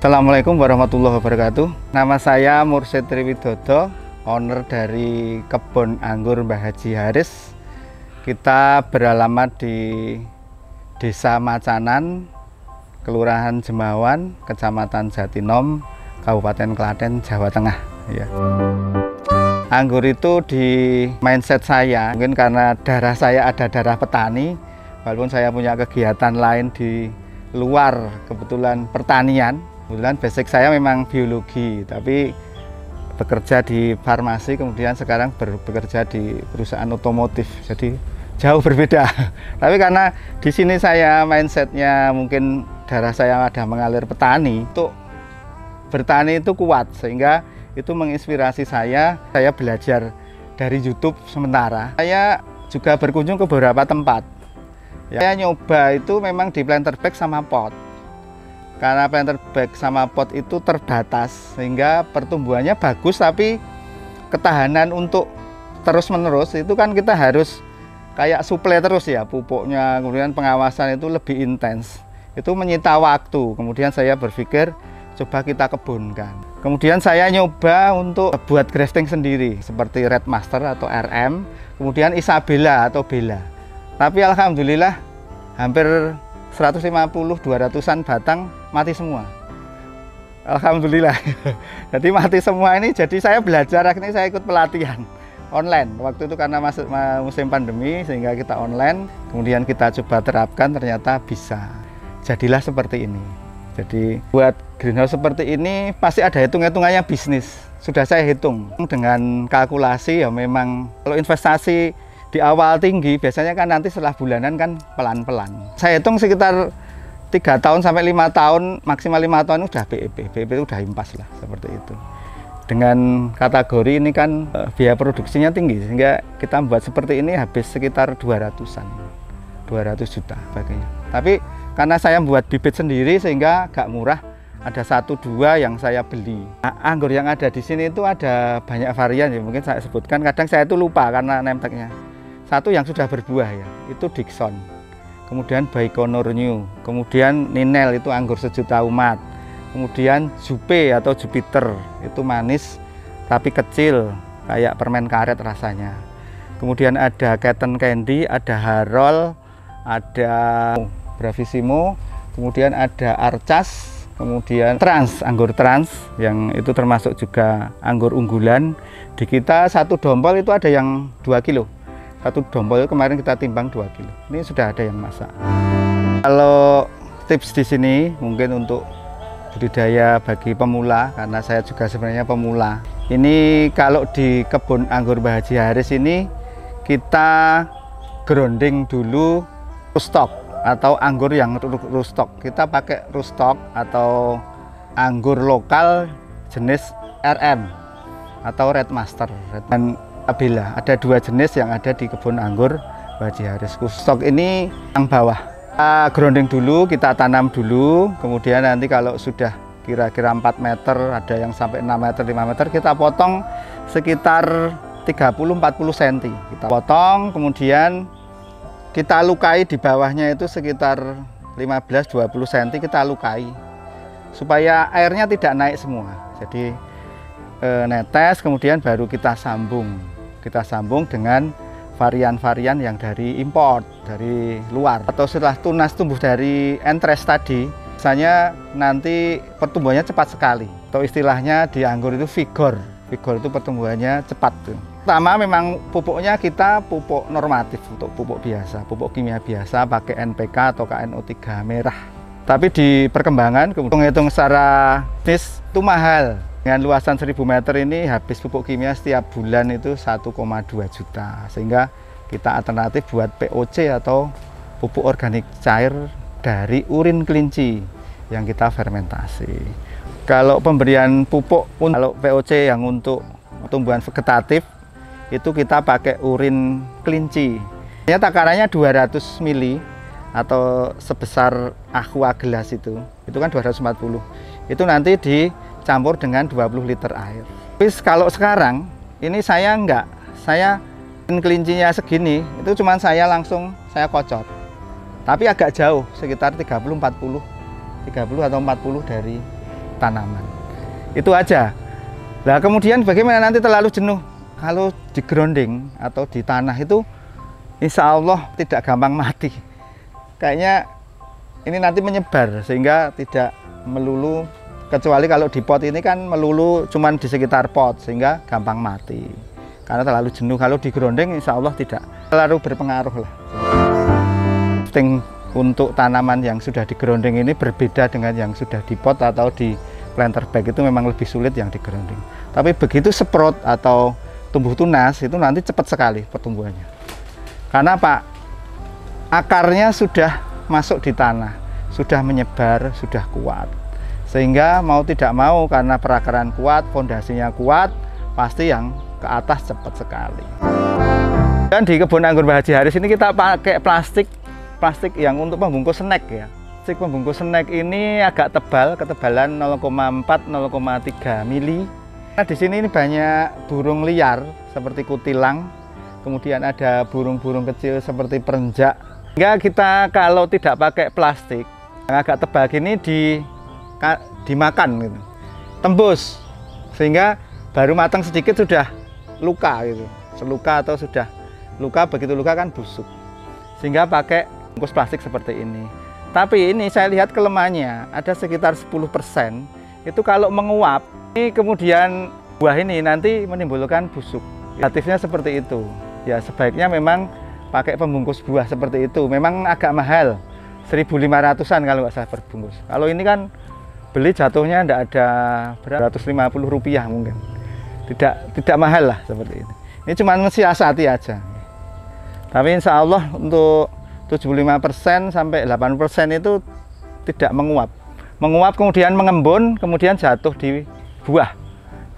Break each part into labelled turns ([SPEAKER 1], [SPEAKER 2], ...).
[SPEAKER 1] Assalamualaikum warahmatullahi wabarakatuh. Nama saya Mursyid Triwidodo, owner dari kebun anggur Mbah Haji Haris. Kita beralamat di Desa Macanan, Kelurahan Jemawan, Kecamatan Jatinom, Kabupaten Klaten, Jawa Tengah. Ya. Anggur itu di mindset saya, mungkin karena darah saya ada darah petani, walaupun saya punya kegiatan lain di luar kebetulan pertanian. Kebetulan basic saya memang biologi, tapi bekerja di farmasi, kemudian sekarang bekerja di perusahaan otomotif, jadi jauh berbeda. Tapi karena di sini saya mindsetnya mungkin darah saya ada mengalir petani, untuk bertani itu kuat, sehingga itu menginspirasi saya belajar dari YouTube sementara. Saya juga berkunjung ke beberapa tempat. Saya nyoba itu memang di planter bag sama pot. Karena planter bag sama pot itu terbatas, sehingga pertumbuhannya bagus, tapi ketahanan untuk terus-menerus itu kan kita harus kayak suplai terus ya, pupuknya, kemudian pengawasan itu lebih intens. Itu menyita waktu. Kemudian saya berpikir coba kita kebunkan. Kemudian saya nyoba untuk buat grafting sendiri seperti Red Master atau RM, kemudian Isabella atau Bella. Tapi alhamdulillah hampir 150-200an batang mati semua. Alhamdulillah. Jadi mati semua ini, jadi saya belajar, akhirnya saya ikut pelatihan online. Waktu itu karena masuk musim pandemi sehingga kita online, kemudian kita coba terapkan, ternyata bisa. Jadilah seperti ini. Jadi buat greenhouse seperti ini pasti ada hitung-hitungannya bisnis. Sudah saya hitung dengan kalkulasi ya, memang kalau investasi di awal tinggi, biasanya kan nanti setelah bulanan kan pelan-pelan. Saya hitung sekitar 3 tahun sampai 5 tahun, maksimal 5 tahun udah BEP. BEP itu udah impas lah, seperti itu. Dengan kategori ini kan biaya produksinya tinggi, sehingga kita membuat seperti ini habis sekitar 200 juta bagainya. Tapi karena saya membuat bibit sendiri sehingga agak murah, ada 1-2 yang saya beli. Nah, anggur yang ada di sini itu ada banyak varian ya, mungkin saya sebutkan, kadang saya itu lupa karena name tag-nya. Satu yang sudah berbuah ya, itu Dixon. Kemudian Baikonur New, kemudian Ninel itu anggur sejuta umat. Kemudian Jupe atau Jupiter, itu manis tapi kecil, kayak permen karet rasanya. Kemudian ada Cotton Candy, ada Harol, ada Bravissimo, kemudian ada Archas, kemudian Trans, anggur Trans, yang itu termasuk juga anggur unggulan. Di kita satu dompol itu ada yang 2 kilo. Satu dompol kemarin kita timbang 2 kilo. Ini sudah ada yang masak. Kalau tips di sini mungkin untuk budidaya bagi pemula, karena saya juga sebenarnya pemula. Ini kalau di kebun anggur Mbah Haji Haris ini kita grounding dulu rootstock atau anggur yang rootstock. Kita pakai rootstock atau anggur lokal jenis RM atau Red Master dan Bella. Ada 2 jenis yang ada di kebun anggur Mbah Haji Haris. Stok ini yang bawah. Kita grounding dulu, kita tanam dulu, kemudian nanti kalau sudah kira-kira 4 meter, ada yang sampai 6 meter, 5 meter, kita potong sekitar 30-40 cm. Kita potong, kemudian kita lukai di bawahnya itu sekitar 15-20 cm, kita lukai supaya airnya tidak naik semua. Jadi netes, kemudian baru kita sambung dengan varian-varian yang dari import, dari luar. Atau setelah tunas tumbuh dari entres tadi, biasanya nanti pertumbuhannya cepat sekali. Atau istilahnya di anggur itu vigor. Vigor itu pertumbuhannya cepat. Pertama memang pupuknya kita pupuk normatif, untuk pupuk biasa, pupuk kimia biasa, pakai NPK atau KNO3 merah. Tapi di perkembangan, hitung secara bisnis itu mahal. Dengan luasan 1000 meter ini habis pupuk kimia setiap bulan itu 1,2 juta. Sehingga kita alternatif buat POC atau pupuk organik cair dari urin kelinci yang kita fermentasi. Kalau pemberian pupuk, kalau POC yang untuk tumbuhan vegetatif itu kita pakai urin kelinci. Ini takarannya 200 ml atau sebesar aqua gelas itu kan 240. Itu nanti dicampur dengan 20 liter air. Terus kalau sekarang ini saya kelincinya segini, itu cuman saya langsung kocor. Tapi agak jauh, sekitar 30 atau 40 dari tanaman. Itu aja. Nah kemudian bagaimana nanti terlalu jenuh? Kalau di grounding atau di tanah itu insya Allah tidak gampang mati. Kayaknya ini nanti menyebar sehingga tidak melulu, kecuali kalau di pot ini kan melulu cuman di sekitar pot sehingga gampang mati. Karena terlalu jenuh. Kalau di grounding insya Allah tidak terlalu berpengaruh lah. Penting untuk tanaman yang sudah di grounding ini berbeda dengan yang sudah di pot atau di planter bag, itu memang lebih sulit yang di grounding. Tapi begitu sprout atau tumbuh tunas itu nanti cepat sekali pertumbuhannya. Karena apa? Akarnya sudah masuk di tanah, sudah menyebar, sudah kuat. Sehingga mau tidak mau karena perakaran kuat, fondasinya kuat, pasti yang ke atas cepat sekali. Dan di kebun anggur Mbah Haji Haris ini kita pakai plastik yang untuk pembungkus snack ya. Plastik pembungkus snack ini agak tebal, ketebalan 0,4-0,3 mili. Nah, di sini ini banyak burung liar seperti kutilang, kemudian ada burung-burung kecil seperti perenjak. Sehingga kita kalau tidak pakai plastik yang agak tebal gini dimakan gitu, tembus, sehingga baru matang sedikit sudah luka gitu, seluka atau sudah luka, begitu luka kan busuk. Sehingga pakai bungkus plastik seperti ini. Tapi ini saya lihat kelemahannya ada sekitar 10%. Itu kalau menguap, ini kemudian buah ini nanti menimbulkan busuk. Kreatifnya seperti itu. Ya sebaiknya memang pakai pembungkus buah seperti itu. Memang agak mahal, 1.500-an kalau nggak salah per bungkus. Kalau ini kan beli jatuhnya tidak ada Rp150 mungkin. Tidak mahal lah seperti ini. Ini cuma mensiasati aja. Tapi insya Allah untuk 75% sampai 80% itu tidak menguap. Menguap kemudian mengembun, kemudian jatuh di buah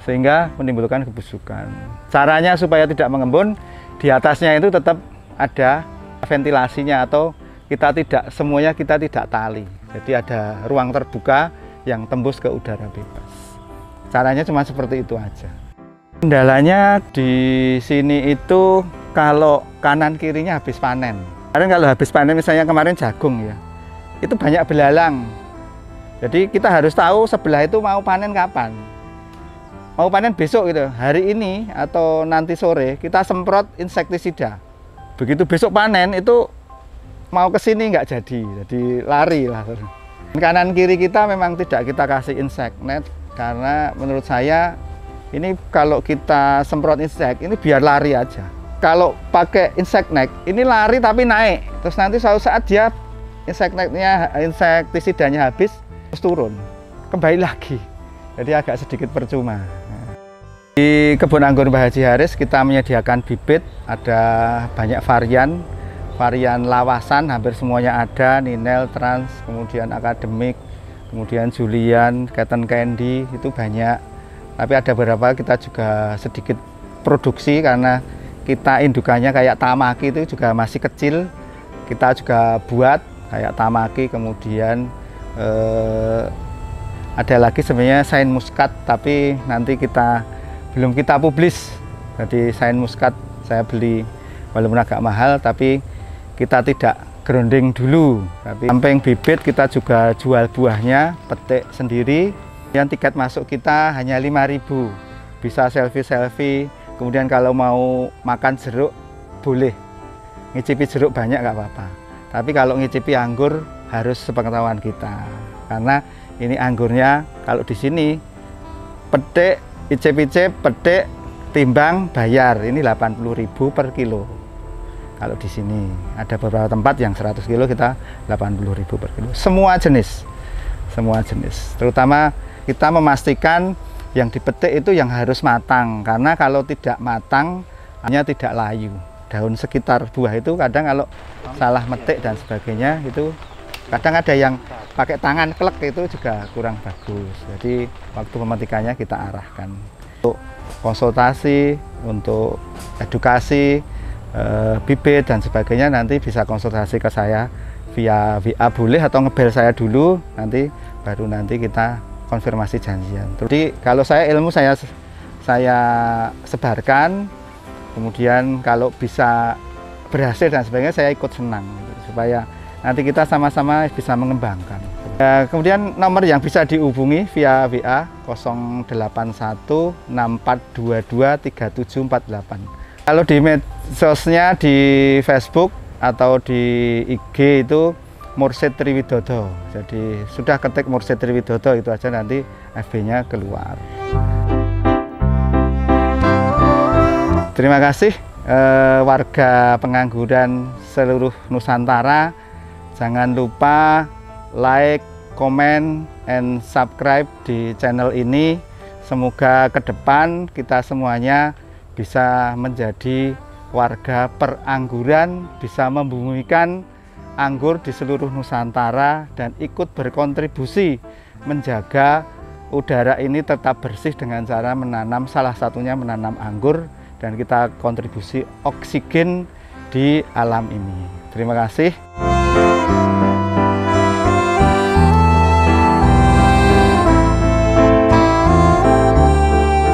[SPEAKER 1] sehingga menimbulkan kebusukan. Caranya supaya tidak mengembun, di atasnya itu tetap ada ventilasinya atau semuanya kita tidak tali. Jadi ada ruang terbuka yang tembus ke udara bebas. Caranya cuma seperti itu aja. Kendalanya di sini itu kalau kanan kirinya habis panen. Kemarin kalau habis panen misalnya kemarin jagung ya, itu banyak belalang. Jadi kita harus tahu sebelah itu mau panen kapan. Mau panen besok gitu, hari ini atau nanti sore kita semprot insektisida. Begitu besok panen itu mau ke sini nggak jadi lari lah. Kanan kiri kita memang tidak kita kasih insect net karena menurut saya ini kalau kita semprot insect ini biar lari aja. Kalau pakai insect net ini lari tapi naik, terus nanti suatu saat dia insektisidanya habis terus turun kembali lagi, jadi agak sedikit percuma. Di kebun anggur Mbah Haji Haris kita menyediakan bibit, ada banyak varian lawasan, hampir semuanya ada, Ninel, Trans, kemudian akademik, kemudian Julian, Cotton Candy, itu banyak. Tapi ada beberapa kita juga sedikit produksi karena kita indukannya kayak Tamaki itu juga masih kecil, kita juga buat kayak Tamaki, kemudian ada lagi sebenarnya Sain Muscat, tapi nanti belum kita publis. Jadi Sain Muscat saya beli walaupun agak mahal, tapi kita tidak grounding dulu. Tapi samping bibit kita juga jual buahnya, petik sendiri. Yang tiket masuk kita hanya 5.000, bisa selfie. Kemudian kalau mau makan jeruk boleh, ngicipi jeruk banyak nggak apa-apa. Tapi kalau ngicipi anggur harus sepengetahuan kita, karena ini anggurnya kalau di sini petik, icip-icip, petik, timbang, bayar. Ini 80.000 per kilo. Kalau di sini ada beberapa tempat yang 100 kilo kita 80.000 per kilo. Semua jenis, terutama kita memastikan yang dipetik itu yang harus matang, karena kalau tidak matang hanya tidak layu. Daun sekitar buah itu kadang kalau salah metik dan sebagainya itu kadang ada yang pakai tangan klek, itu juga kurang bagus. Jadi waktu pemetikannya kita arahkan. Untuk konsultasi, untuk edukasi, bibit dan sebagainya nanti bisa konsultasi ke saya via WA boleh, atau ngebel saya dulu, baru nanti kita konfirmasi janjian. Jadi kalau saya ilmu saya sebarkan, kemudian kalau bisa berhasil dan sebagainya saya ikut senang, supaya nanti kita sama-sama bisa mengembangkan. Ya, kemudian nomor yang bisa dihubungi via WA 08164223748. Kalau di medsosnya di Facebook atau di IG itu Mursyid Triwidodo. Jadi sudah ketik Mursyid Triwidodo itu aja nanti FB-nya keluar. Terima kasih warga Pengangguran seluruh Nusantara. Jangan lupa like, comment, and subscribe di channel ini. Semoga ke depan kita semuanya bisa menjadi warga perangguran, bisa membumikan anggur di seluruh Nusantara dan ikut berkontribusi menjaga udara ini tetap bersih dengan cara menanam, salah satunya menanam anggur, dan kita kontribusi oksigen di alam ini. Terima kasih.